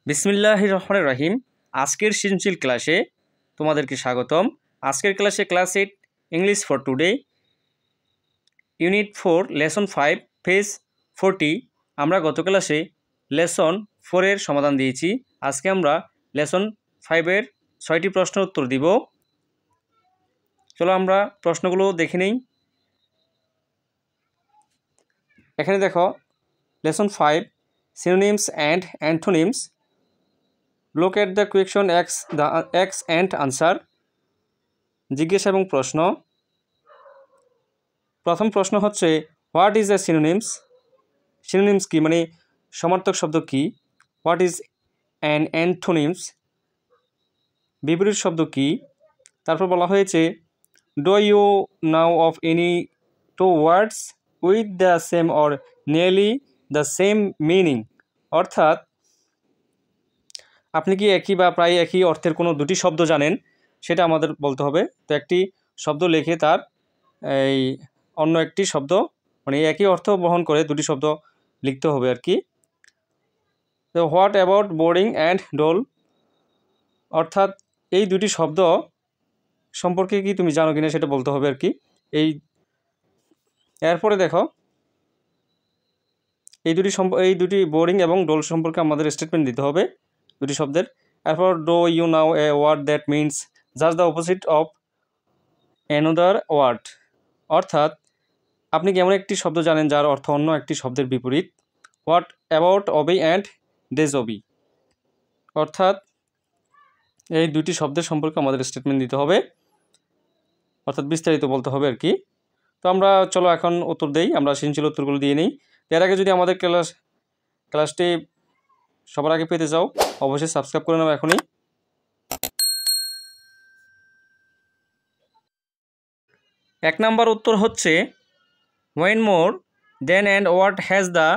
বিসমিল্লাহির রহমানির রহিম। আজকের সৃজনশীল ক্লাসে তোমাদেরকে স্বাগতম। আজকের ক্লাসে class 8 English for today unit 4 lesson 5 page 40। আমরা গত ক্লাসে লেসন 4 এর সমাধান দিয়েছি। আজকে আমরা লেসন 5 এর 6টি প্রশ্নের উত্তর দিব। চলো আমরা প্রশ্নগুলো দেখে নেই। এখানে দেখো lesson 5 synonyms and antonyms. Look at the question X and answer. জিজ্ঞাসা এবং প্রশ্ন। প্রথম প্রশ্ন হচ্ছে what is a synonyms. Synonyms কি, মানে সমার্থক শব্দ কি। হোয়াট ইজ অ্যান অ্যান্টোনিমস, বিপরীত শব্দ কি। তারপর বলা হয়েছে do you know of any two words with the same or nearly the same meaning, অর্থাৎ আপনি কি একই বা প্রায় একই অর্থের কোনো দুটি শব্দ জানেন, সেটা আমাদের বলতে হবে। তো একটি শব্দ লিখে তার এই অন্য একটি শব্দ, মানে একই অর্থ বহন করে দুটি শব্দ লিখতে হবে আর কি। তো হোয়াট অ্যাবাউট বোর্ডিং অ্যান্ড ডোল, অর্থাৎ এই দুটি শব্দ সম্পর্কে কি তুমি জানো কিনা সেটা বলতে হবে আর কি। এরপরে দেখো এই দুটি বোর্ডিং এবং ডোল সম্পর্কে আমাদের স্টেটমেন্ট দিতে হবে দুটি শব্দের। এরপর do you know a word that means just the opposite of another word, অর্থাৎ আপনি কি এমন একটি শব্দ জানেন যার অর্থ অন্য একটি শব্দের বিপরীত। হোয়াট অ্যাবাউট অবি অ্যান্ড ডেজবি, অর্থাৎ এই দুটি শব্দের সম্পর্কে আমাদের স্টেটমেন্ট দিতে হবে, অর্থাৎ বিস্তারিত বলতে হবে আর কি। তো আমরা চলো এখন উত্তর দেই, আমরা সৃজনশীল উত্তরগুলো দিয়ে নিই। এর আগে যদি আমাদের ক্লাসটি সবার আগে পেতে চাও অবশ্যই সাবস্ক্রাইব করে নাও এখনই। এক নম্বর উত্তর হচ্ছে when more than and word has the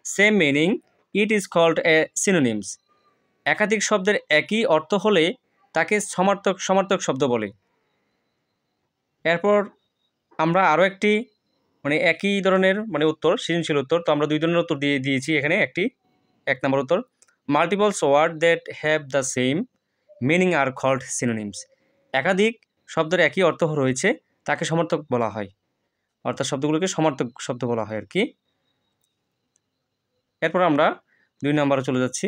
same meaning it is called a synonyms. একাধিক শব্দের একই অর্থ হলে তাকে সমার্থক শব্দ বলে। এরপর আমরা আরও একটি মানে একই ধরনের মানে উত্তর সৃজনশীল উত্তর, তো আমরা দুই ধরনের উত্তর দিয়েছি এখানে। এক নম্বর উত্তর multiples word that have the same meaning are called synonyms. একাধিক শব্দের একই অর্থ রয়েছে তাকে সমার্থক বলা হয়, অর্থাৎ শব্দগুলোকে সমার্থক শব্দ বলা হয় আর কি। এরপর আমরা 2 নম্বরে চলে যাচ্ছি।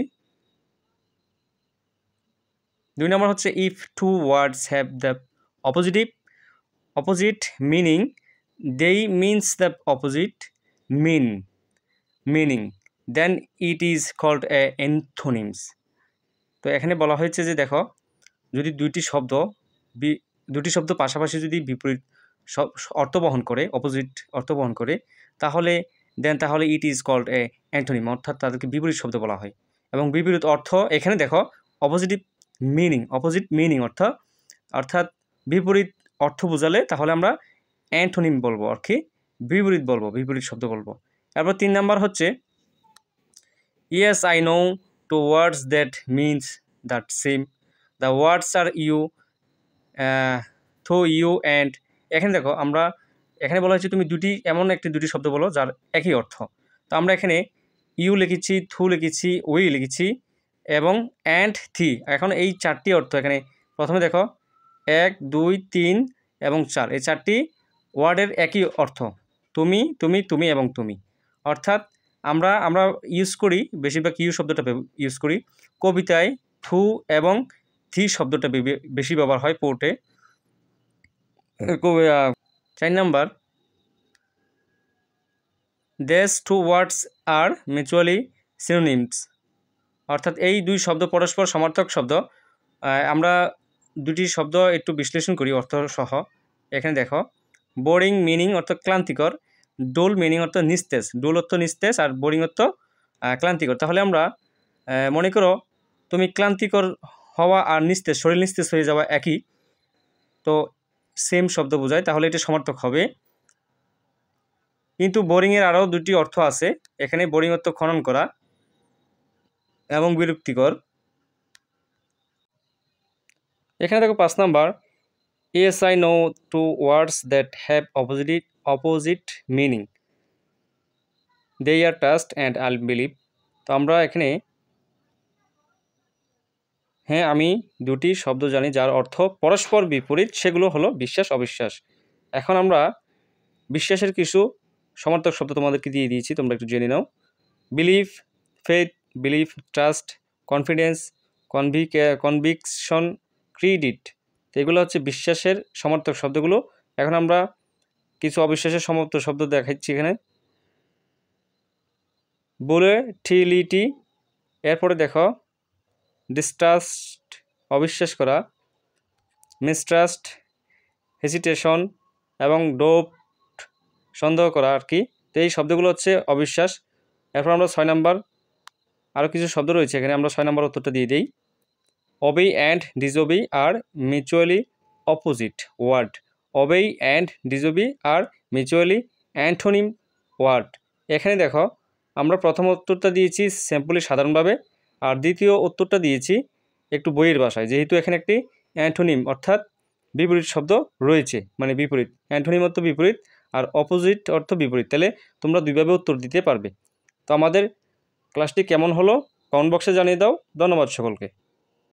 2 নম্বর হচ্ছে if two words have the opposite meaning they means the opposite meaning then it is called a antonyms. তো এখানে বলা হয়েছে যে দেখো যদি দুটি শব্দ পাশাপাশি যদি বিপরীত অর্থ বহন করে, অপোজিট অর্থ বহন করে, তাহলে it is called an antonym, অর্থাৎ তাদেরকে বিপরীত শব্দ বলা হয়। এবং বিপরীত অর্থ এখানে দেখো অপোজিট মিনিং অর্থাৎ বিপরীত অর্থ বোঝালে তাহলে আমরা অ্যান্টোনিম বলবো আর কি, বিপরীত শব্দ বলবো। এরপর 3 নাম্বার হচ্ছে yes I know two words that means that same the words are you though you and. এখানে দেখো এখানে বলা হয়েছে তুমি দুটি শব্দ বলো যার একই অর্থ। তো আমরা এখানে ইউ লিখেছি, থু লিখেছি, উই লিখেছি এবং অ্যান্ড থি। এখন এই 4টি অর্থ এখানে প্রথমে দেখো 1 2 3 এবং 4, এই 4টি ওয়ার্ডের একই অর্থ, তুমি এবং তুমি। অর্থাৎ আমরা ইউজ করি বেশিরভাগ ইউ শব্দটা ইউজ করি কবিতায়। থু এবং থি শব্দটা বেশি ব্যবহার হয় পোর্টে। 4 নাম্বার দেস টু ওয়ার্ডস আর মিউচুয়ালি সিনোনিমস, অর্থাৎ এই দুই শব্দ পরস্পর সমার্থক শব্দ। আমরা দুটি শব্দ একটু বিশ্লেষণ করি অর্থ সহ। এখানে দেখো বোরিং মিনিং অর্থ ক্লান্তিকর, ডোল মিনিং অর্থ নিস্তেজ, ডোল অর্থ নিস্তেজ আর বোরিং অর্থ ক্লান্তিকর। তাহলে আমরা মনে করো তুমি ক্লান্তিকর হওয়া আর নিস্তেজ, শরীর নিস্তেজ হয়ে যাওয়া একই, তো সেম শব্দ বোঝায়, তাহলে এটা সমার্থক হবে। কিন্তু বোরিংয়ের আরও দুটি অর্থ আছে এখানে। বোরিং অর্থ খনন করা এবং বিরক্তিকর। এখানে দেখো 5 নাম্বার yes I know two words that have opposite meaning they are trust and I believe. তো আমরা এখানে হ্যাঁ, আমি দুটি শব্দ জানি যার অর্থ পরস্পর বিপরীত, সেগুলো হলো বিশ্বাস অবিশ্বাস। এখন আমরা বিশ্বাসের কিছু সমার্থক শব্দ তোমাদেরকে দিয়ে দিয়েছি, তোমরা একটু জেনে নাও। Believe, faith, believe, trust, confidence, conviction, credit. তো এগুলো হচ্ছে বিশ্বাসের সমার্থক শব্দগুলো। এখন আমরা কিছু অবিশ্বাসের সমার্থক শব্দ দেখাচ্ছি এখানে। ভোলেটিলিটি, এরপরে দেখো ডিস্ট্রাস্ট, অবিশ্বাস করা, মিসট্রাস্ট, হেসিটেশন এবং ডোপ, সন্দেহ করা আর কি। তো এই শব্দগুলো হচ্ছে অবিশ্বাস। এরপর আমরা 6 নাম্বার আরও কিছু শব্দ রয়েছে এখানে, আমরা 6 নাম্বার উত্তরটা দিয়ে দিই। Obey and disobey are mutually opposite word. Obey and disobey are mutually antonym word. এখানে দেখো আমরা প্রথম উত্তরটা দিয়েছি সিম্পলি সাধারণভাবে, আর দ্বিতীয় উত্তরটা দিয়েছি একটু বইয়ের ভাষায়, যেহেতু এখানে একটি অ্যান্টোনিম অর্থাৎ বিপরীত শব্দ রয়েছে, মানে বিপরীত। অ্যান্টোনিম অর্থ বিপরীত আর অপোজিট অর্থ বিপরীত, তাহলে তোমরা দুইভাবে উত্তর দিতে পারবে। তো আমাদের ক্লাসটি কেমন হলো কমেন্ট বক্সে জানিয়ে দাও। ধন্যবাদ সকলকে।